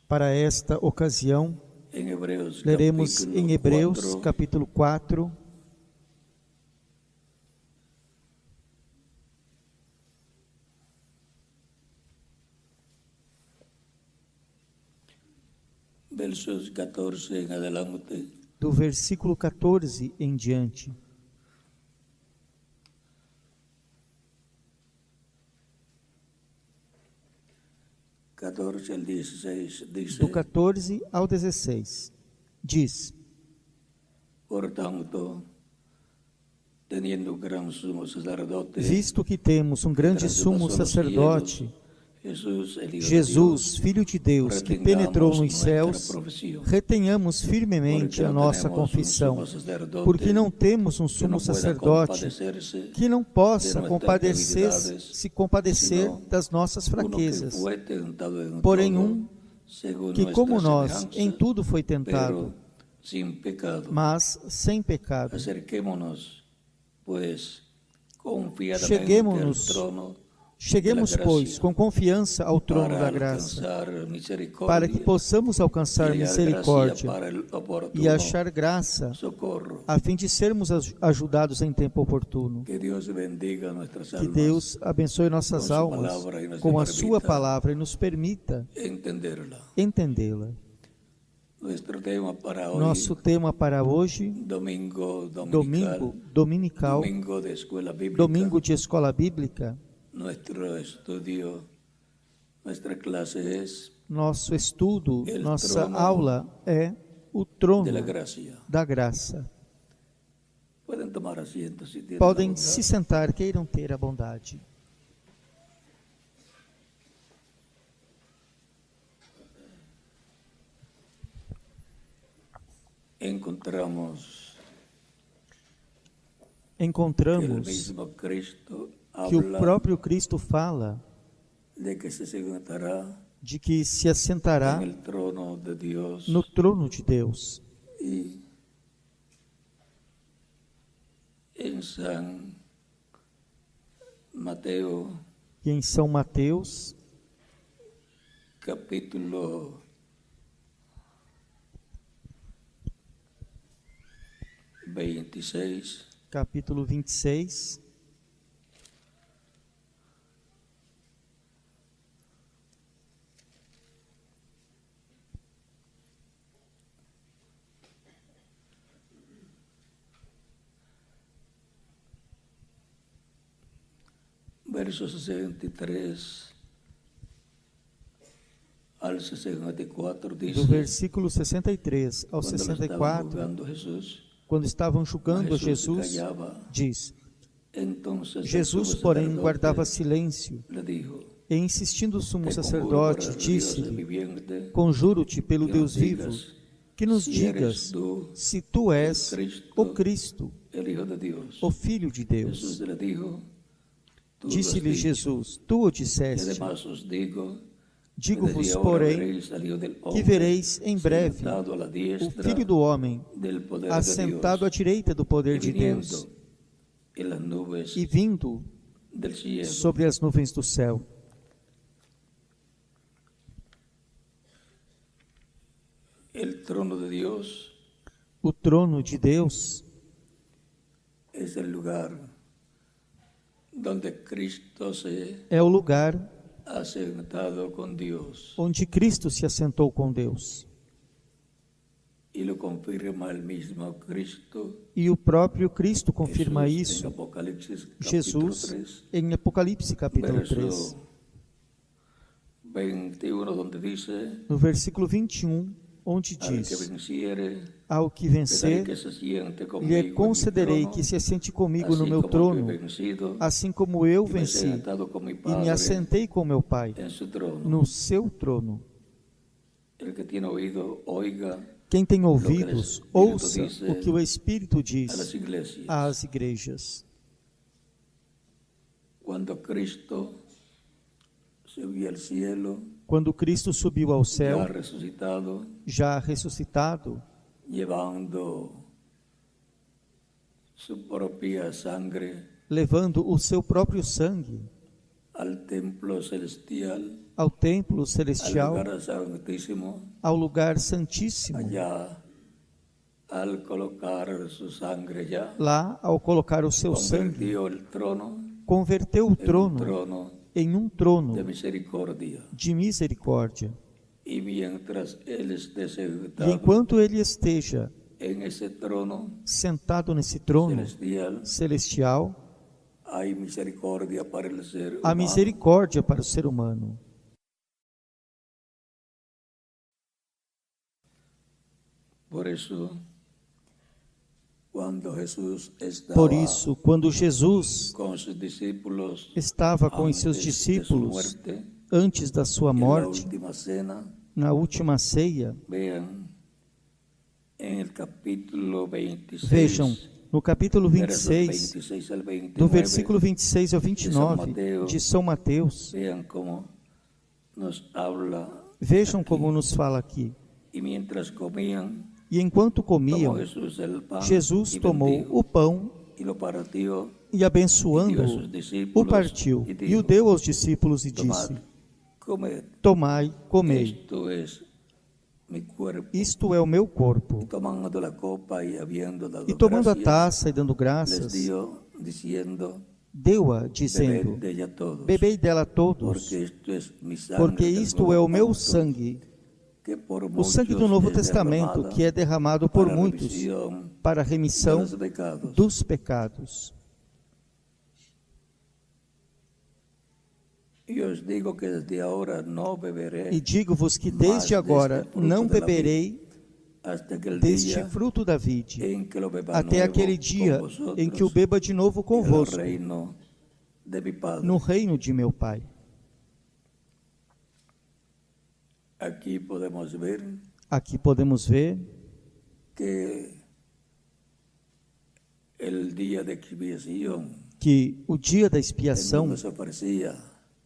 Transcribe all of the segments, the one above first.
Para esta ocasião, leremos em Hebreus capítulo 4, versos 14 em adelante. do versículo 14 em diante. Do 14 ao 16, diz: Portanto, teniendo un gran sumo sacerdote, visto que temos um grande sumo sacerdote, Jesus, Filho de Deus, que penetrou nos céus, retenhamos firmemente a nossa confissão, porque não temos um sumo sacerdote que não possa se compadecer das nossas fraquezas, porém que como nós em tudo foi tentado, mas sem pecado. Cheguemos, pois, com confiança ao trono da graça, para que possamos alcançar misericórdia e achar graça, a fim de sermos ajudados em tempo oportuno. Que Deus abençoe nossas almas com a sua palavra e nos permita entendê-la. Nosso tema para hoje, dominical, domingo de escola bíblica. Nosso estudo, nossa aula é o trono da graça. Podem se sentar, queiram ter a bondade. Encontramos que o próprio Cristo fala de que se assentará no trono de Deus. E em São Mateus, capítulo 26, versos 63 ao 64, diz: do versículo 63 ao 64, quando estavam julgando Jesus, diz: Jesus, porém, guardava silêncio, e insistindo o sumo sacerdote, disse-lhe: conjuro-te pelo Deus vivo, que nos digas se tu és o Cristo, o Filho de Deus. Disse-lhe Jesus: tu o disseste. Digo-vos, porém, que vereis em breve o Filho do Homem assentado à direita do poder de Deus e vindo sobre as nuvens do céu. O trono de Deus é o lugar assentado com Deus, onde Cristo se assentou com Deus. E o próprio Cristo confirma isso, Jesus, em Apocalipse capítulo 3. No versículo 21, onde diz: ao que vencer, lhe concederei que se assente comigo no meu trono, assim como eu venci e me assentei com meu Pai no seu trono. Quem tem ouvidos, ouça o que o Espírito diz às igrejas. Quando Cristo subiu ao céu, já ressuscitado, levando o seu próprio sangue al templo celestial, ao templo al celestial, lugar santísimo, ao lugar santíssimo. allá, al colocar su sangre ya, Lá, ao colocar o seu sangue, convirtió el trono converteu o en un trono trono em um trono de misericordia. de misericórdia. Y mientras Él esté E sentado enquanto ele esteja en ese trono sentado nesse trono celestial, celestial, hay misericordia para el ser há humano. misericórdia para o ser humano. Por eso, cuando Jesús estaba Por isso, quando Jesus con sus discípulos estava com os seus antes de su discípulos muerte, antes da sua en la morte, última cena, na última ceia, vean en el capítulo 26, vejam, no capítulo versos 26, 26 al 29, do versículo 26 ao 29 de São Mateus, vean cómo nos habla. vejam como nos fala aqui. Y mientras comían, E enquanto tomó comiam, Jesús el pan Jesus y tomou bendijo, o pão y lo partió, e, abençoando-o, o partiu e o deu aos discípulos e disse: tomad, comed, Tomai, comei, esto es mi cuerpo. isto é o meu corpo. Y tomando la copa y habiendo dado E tomando a gracias, taça e dando les graças, dio, diciendo, deu-a, bebed dizendo: de ella todos, Bebei dela todos, porque esto es mi sangre porque del isto nuevo é o meu pacto, sangue, que por o sangue do muchos Novo es Testamento, derramada que é derramado por para muitos remisión para a de remissão los pecados. dos pecados. Y os digo que desde ahora no beberé E digo-vos que mas desde agora deste fruto não de la beberei hasta aquel deste día fruto da vide, en que lo beba até nuevo aquele con dia vosotros em que o beba de novo en el convosco, reino de mi Padre. no reino de meu Pai. Aquí podemos ver Aqui podemos ver que el día de expiación, que o dia da en expiação, donde se ofrecía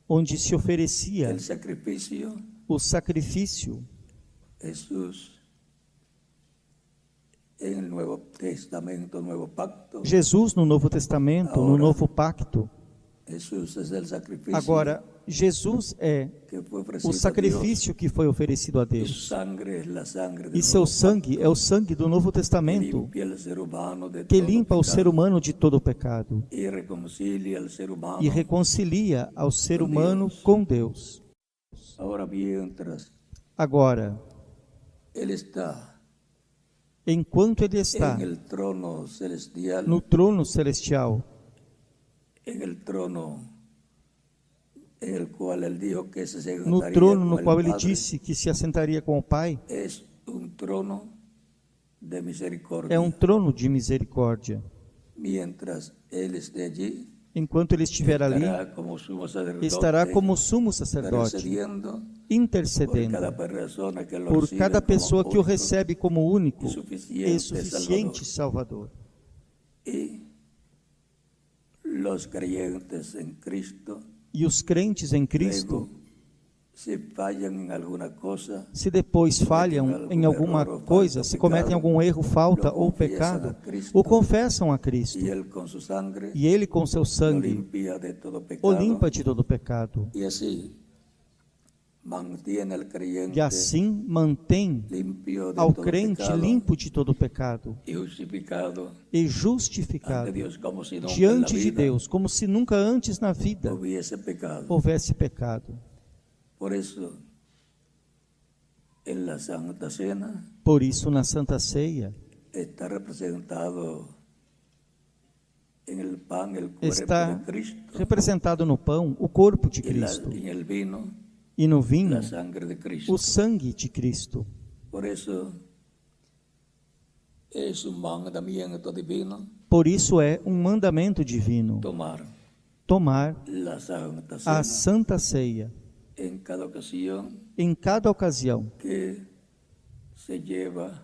onde se oferecia el sacrificio, o sacrifício, Jesús en el Nuevo Testamento, Nuevo Pacto, Jesus no Novo Testamento, no Agora, Novo Pacto. Jesús es el sacrificio Agora, Jesus é que fue ofrecido o a Dios. sacrifício que foi oferecido a Y su Deus. sangre es la sangre del E seu nuevo sangue é o sangue do Novo pacto, que Testamento, limpia el ser humano de que todo limpa o pecado ser humano de todo pecado y reconcilia al ser humano. e reconcilia ao ser com humano Deus. com Deus. Ahora mientras Agora, Él está enquanto ele está en el trono celestial, no trono celestial, en el trono en el cual Él dijo que se no sentaría trono con no el qual ele Padre, disse que se assentaria com o Pai, es un trono de misericordia. é um trono de misericórdia. Mientras Él esté allí, Enquanto ele estiver ali, estará como sumo sacerdote, estará como sumo sacerdote, intercediendo intercedendo por cada persona que lo por recibe cada como pessoa que o único recebe como único e e suficiente Salvador. y los creyentes en Cristo, E os crentes em Cristo, luego, si fallan en alguna cosa, se depois falham em alguma coisa, se cometem algum erro, falta ou pecado, o confessam a Cristo. y Él con su sangre E Ele, com seu lo sangue, limpia de todo o pecado, limpa de todo pecado. y así mantiene al creyente E assim mantém limpio de ao todo crente pecado limpo de todo pecado y justificado e ante justificado Dios como si nunca en la diante de vida Deus, como se nunca antes na vida hubiese pecado. houvesse pecado. Por eso, en la Santa Cena Por isso, na Santa Ceia, está representado en el pan el cuerpo está de Cristo representado no pão o corpo de y Cristo en el vino e no vinho la sangre de Cristo. o sangue de Cristo. Por eso es un mandamiento divino Por isso é um mandamento divino tomar la Santa a Cena Santa Ceia en cada ocasión em cada ocasião que se lleva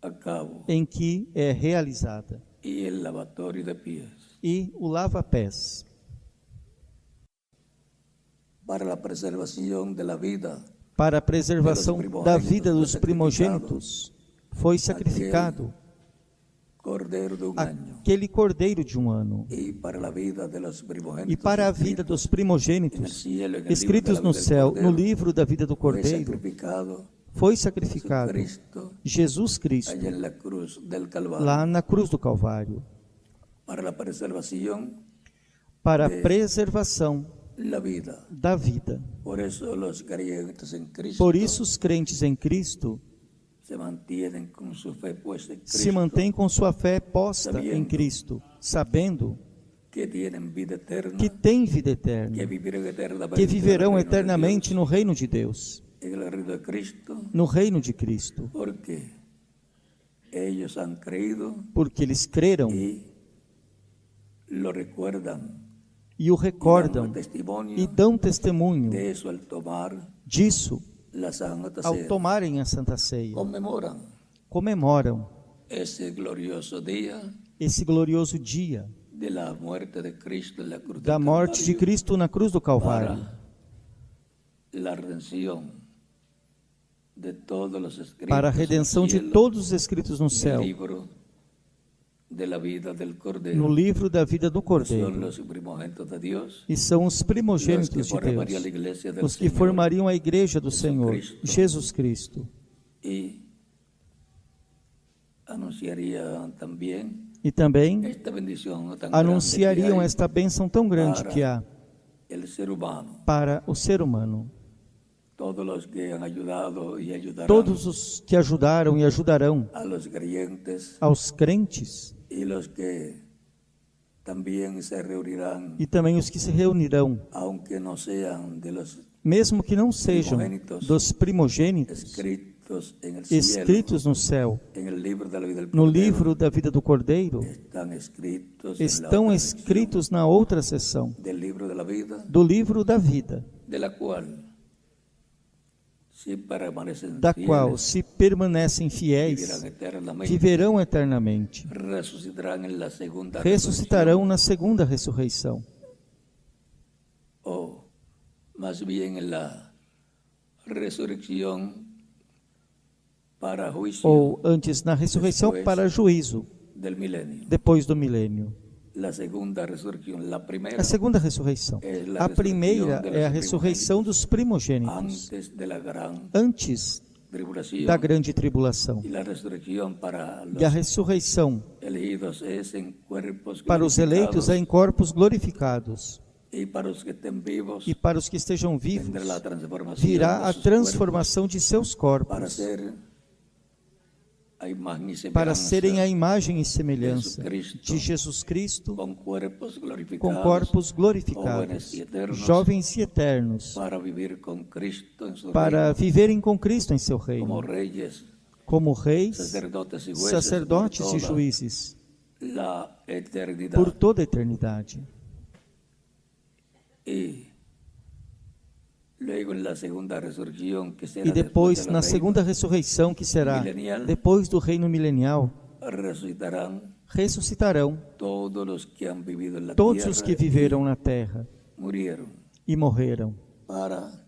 a cabo em que é realizada, y el lavatorio de pies e o lava-pés, para la preservación de la vida. para a preservação da vida dos primogênitos, foi sacrificado cordero de año. Aquele cordeiro de 1 ano. Y para la vida de los primogénitos, E para a vida dos primogênitos, escritos no céu, no livro da vida do Cordeiro, foi sacrificado Jesus Cristo, allá en la cruz del Calvario, lá na cruz do Calvário, para la preservación para a preservação la vida. da vida. Por eso los creyentes en Cristo Por isso, os crentes em Cristo se mantienen con su fe puesta en Cristo, se mantêm com sua fé posta em Cristo, sabendo que tienen vida eterna, que têm vida eterna, que viverão eternamente no reino de Deus, en el reino de Cristo, no reino de Cristo, porque ellos han creído porque eles creram y lo recuerdan e o recordam e dão testemunho de eso al tomar disso la Santa ao Cena. tomarem a Santa Ceia. Comemoram ese glorioso día esse glorioso dia de la muerte de Cristo en la cruz da del morte de Calvario, Cristo na cruz do Calvário, para la redención de todos los escritos para a redenção de todos os escritos no céu, del libro de la vida del Cordero. no livro da vida do Son Cordeiro. los primogénitos de Dios, E são os primogênitos de Deus, os que formariam a igreja do Senhor, Jesus Cristo. y anunciarían también E também esta bendición tan anunciariam grande que hay esta bênção tão grande que há el ser humano. para o ser humano. Todos los que han ayudado y ayudarán Todos os que ajudaram e ajudarão a los creyentes aos crentes y los que también se reunirán, e também os que se reunirão, aunque no sean de los mesmo que não sejam dos primogênitos escritos en el cielo, escritos no céu, en el libro de la vida del no Cordero, livro da vida do Cordeiro, están escritos estão escritos na outra seção del libro de la vida, do livro da vida, de la cual si permanecen da fieles, qual, se permanecem fiéis, vivirán eternamente, viverão eternamente, resucitarán en la segunda ressuscitarão na segunda ressurreição, o más bien en la resurrección para juicio ou antes na ressurreição para juízo, del milenio. depois do milênio. La segunda resurrección, la primera, A segunda ressurreição. A primeira é a ressurreição dos primogênitos, antes de la gran antes tribulación, da grande tribulação. y la resurrección para E a los ressurreição elegidos es en cuerpos para os eleitos é em corpos glorificados. y para los que estén vivos E para os que estejam vivos, tendrá la transformación virá de a sus transformação de seus cuerpos para corpos, ser a imagen y para semejanza serem a imagem e semelhança Jesucristo, de Jesus Cristo, con cuerpos glorificados, com corpos jóvenes glorificados, y eternos, jovens e eternos, para vivir con Cristo en su para reino, viverem com Cristo em seu como reino, reyes, como reis, sacerdotes y jueces sacerdotes por e toda juízes, la eternidad. por toda a eternidade. Y luego en la segunda resurrección, que será E depois, después de na los segunda ressurreição, que será milenial, depois do reino milenial, reinos, resucitarán ressuscitarão todos los que han vivido en la todos tierra os que viveram na terra y murieron e morreram, para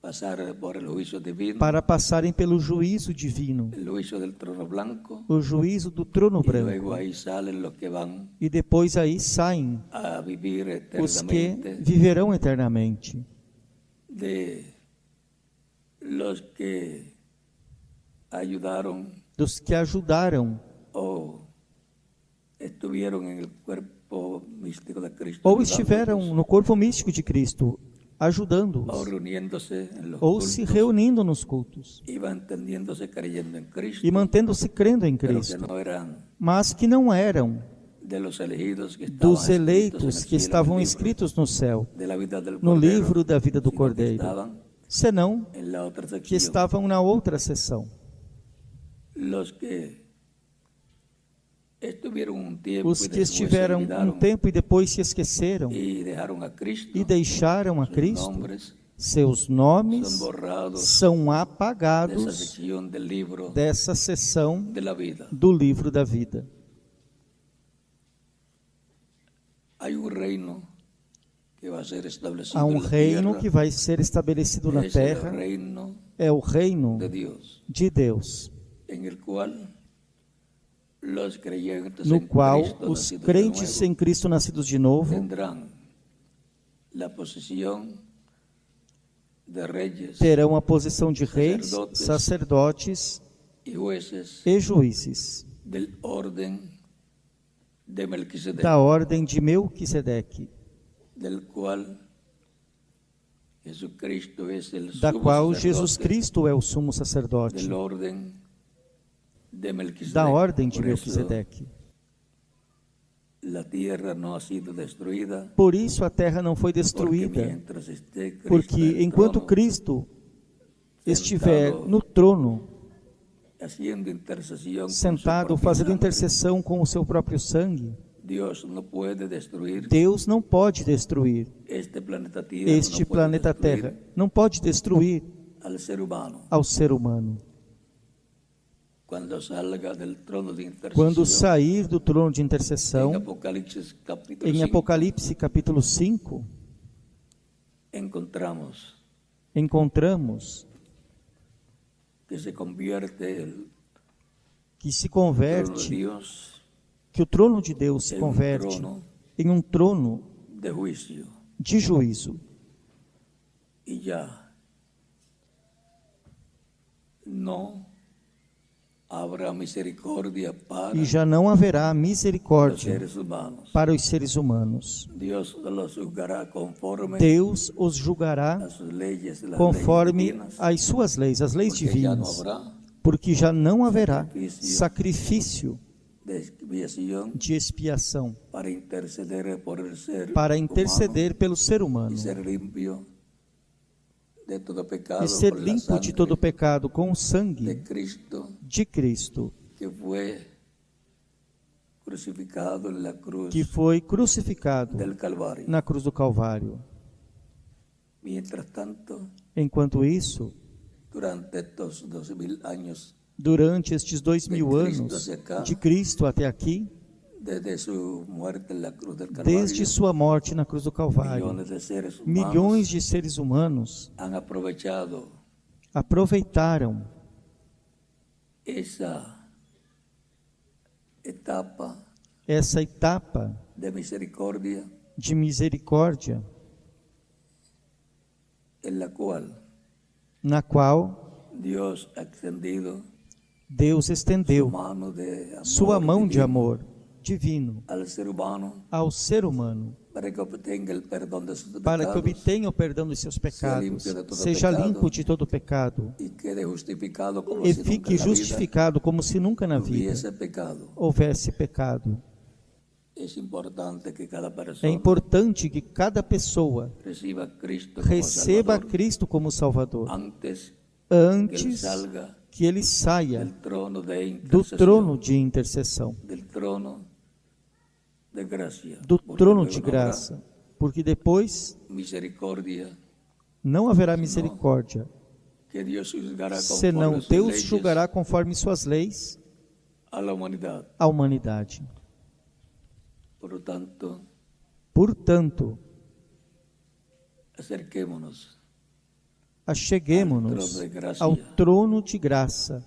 pasar por el juicio divino, para passarem pelo juízo divino, el juicio del trono blanco, o juízo do trono y luego branco. ahí salen los que van E depois aí saem a vivir os que eternamente, viverão eternamente, de los que ayudaron dos que ajudaram o estuvieron en el cuerpo místico de Cristo, ou ayudándolos, estiveram no corpo místico de Cristo, o ajudando-os, reuniéndose en los ou se cultos, reunindo nos cultos iban entendiéndose creyendo en Cristo, e mantendo-se crendo em pero que Cristo, no eran mas que não eram de los elegidos que estaban dos eleitos que estavam escritos escritos no céu, de la vida del no Cordero, livro da vida do sino que Cordeiro, estaban senão en la otra que sección. estavam na outra seção. Los que estuvieron un tiempo Os y que después se estiveram olvidaron um tempo e depois se esqueceram y dejaron a Cristo, e deixaram a sus Cristo, nombres seus son nomes borrados são de esa apagados sección del libro dessa seção de la vida. do livro da vida. Hay un reino que va a ser establecido Há en la reino tierra, que vai ser estabelecido na es el terra, reino é o reino de Dios, de Deus, en el cual no qual os crentes em Cristo nascidos de novo terão a posição de reis, sacerdotes e juízes da ordem de Melquisedeque, da qual Jesus Cristo é o sumo sacerdote, da ordem de Melquisedeque. Por isso a terra não foi destruída, porque enquanto Cristo estiver no trono, sentado, fazendo intercessão com o seu próprio sangue, Deus não pode destruir este planeta Terra, não pode destruir ao ser humano. Quando sair do trono de intercessão, em Apocalipse capítulo 5, encontramos que o trono de Deus se converte em um trono de juízo. E já não haverá misericórdia para os seres humanos. Deus os julgará conforme as suas leis, as leis divinas, porque já não haverá sacrifício de expiação para interceder pelo ser humano e ser limpo de todo pecado com o sangue de Cristo, que foi crucificado na cruz do Calvário. Enquanto isso, durante estes 2000 anos de Cristo até aqui, desde sua morte na cruz do Calvário, milhões de seres humanos aproveitaram essa etapa de misericórdia, na qual Deus estendeu sua mão de amor divino ao ser humano, para que obtenha o perdão dos seus pecados, seja limpo de todo pecado e fique justificado como se nunca na vida houvesse pecado. É importante que cada pessoa receba a Cristo como Salvador antes que ele saia do trono de intercessão, do trono de graça, porque depois não haverá misericórdia, senão Deus julgará conforme suas leis a humanidade. Portanto, acheguemo-nos ao trono de graça,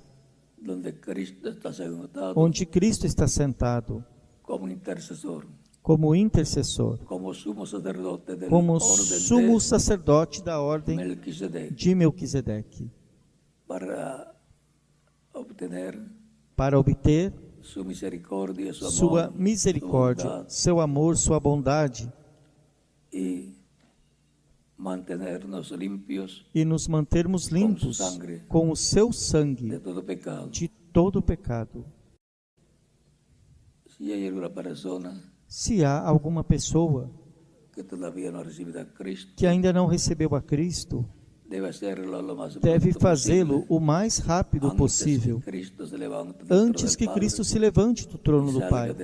onde Cristo está sentado como intercessor, como sumo sacerdote da ordem de Melquisedeque, para obter sua misericórdia, seu amor, sua bondade, e nos mantermos limpos com o seu sangue de todo pecado. Se há alguma pessoa que ainda não recebeu a Cristo, deve fazê-lo o mais rápido possível, antes que Cristo se levante do trono do Pai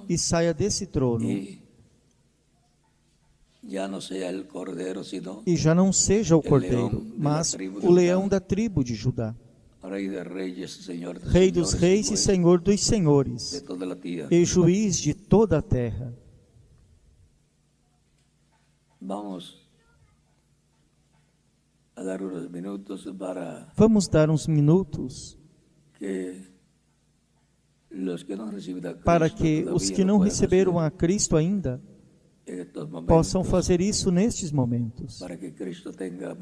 e saia desse trono, e já não seja o cordeiro, mas o leão da tribo de Judá, Rei dos reis e Senhor dos senhores, e juiz de toda a terra. Vamos dar uns minutos para que os que não receberam a Cristo ainda possam fazer isso nestes momentos,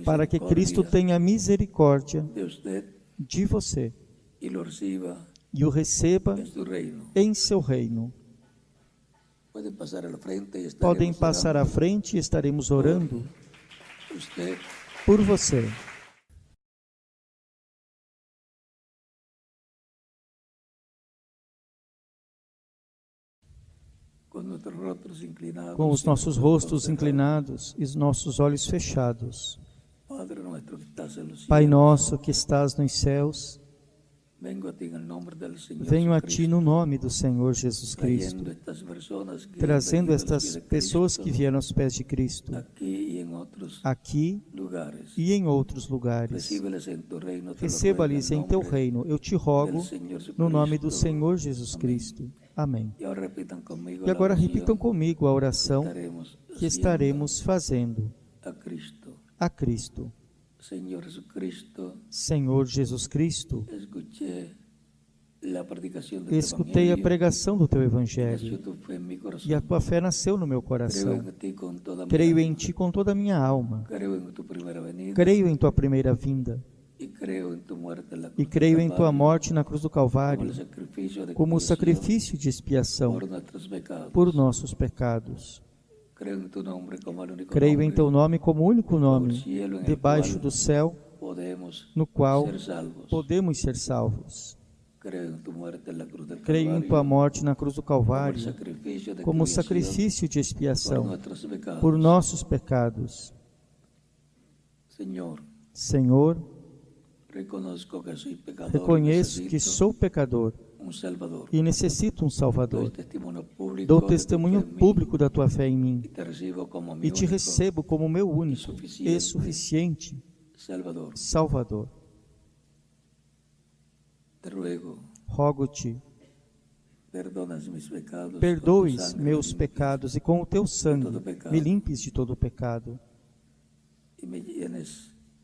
para que Cristo tenha misericórdia de você e o receba em seu reino. Podem passar à frente e estaremos orando por você. Com os nossos rostos inclinados e os nossos olhos fechados. Pai nosso que estás nos céus, venho a Ti no nome do Senhor Jesus Cristo, trazendo estas pessoas que vieram aos pés de Cristo, aqui e em outros lugares. Receba-lhes em Teu reino, eu te rogo, no nome do Senhor Jesus Cristo. Amém. E agora repitam comigo a oração que estaremos fazendo a Cristo. Senhor Jesus Cristo, escutei a pregação do Teu Evangelho e a Tua fé nasceu no meu coração. Creio em Ti com toda a minha alma. Creio em Tua primeira vinda. E creio em Tua morte na cruz do Calvário como sacrifício de expiação por nossos pecados. Creio em Teu nome como único nome debaixo do céu, no qual podemos ser salvos. Creio em Tua morte na cruz do Calvário como sacrifício de expiação por nossos pecados. Senhor, reconheço que sou pecador e necessito um Salvador. Dou testemunho público da Tua fé em mim e Te recebo como meu único e suficiente Salvador. Rogo-Te, perdoes meus pecados e com o Teu sangue me limpes de todo pecado.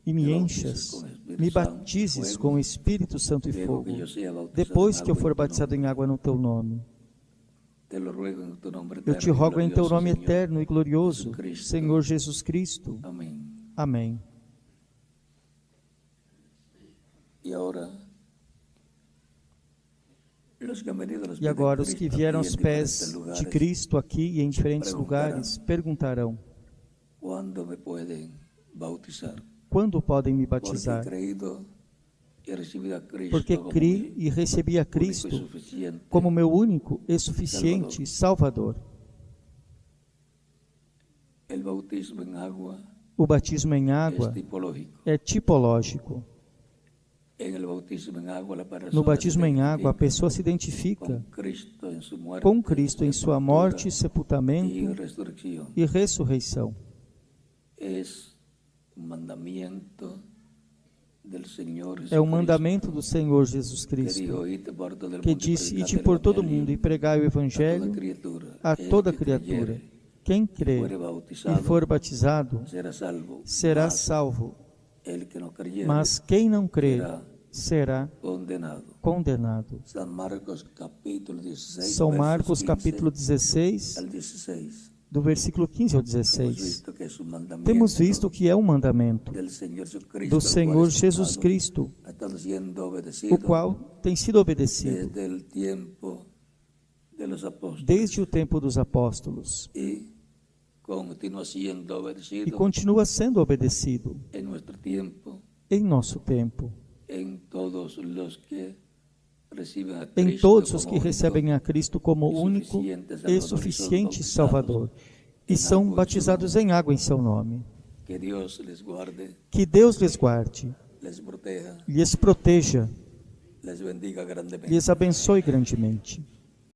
E me enchas, me batizes com o Espírito Santo e fogo, depois que eu for batizado em água no Teu nome. Eu Te rogo em Teu nome eterno e glorioso, Senhor Jesus Cristo. Amém. E agora os que vieram aos pés de Cristo aqui e em diferentes lugares perguntarão: quando podem me batizar? Porque criei e recebi a Cristo como meu único e suficiente Salvador. O batismo em água é tipológico. No batismo em água, a pessoa se identifica com Cristo em sua morte, sepultamento e ressurreição. É um mandamento do Senhor Jesus Cristo, que disse: ide por todo o mundo e pregai o Evangelho a toda criatura. Quem crê e for batizado será salvo, mas quem não crê será condenado. São Marcos capítulo 16, do versículo 15 ao 16. Temos visto que é um mandamento do Senhor Jesus Cristo, o qual tem sido obedecido desde o tempo dos apóstolos e continua sendo obedecido em nosso tempo. Em todos os que recebem a Cristo como único e suficiente Salvador e são batizados em água em seu nome. Que Deus lhes guarde, lhes proteja, lhes abençoe grandemente.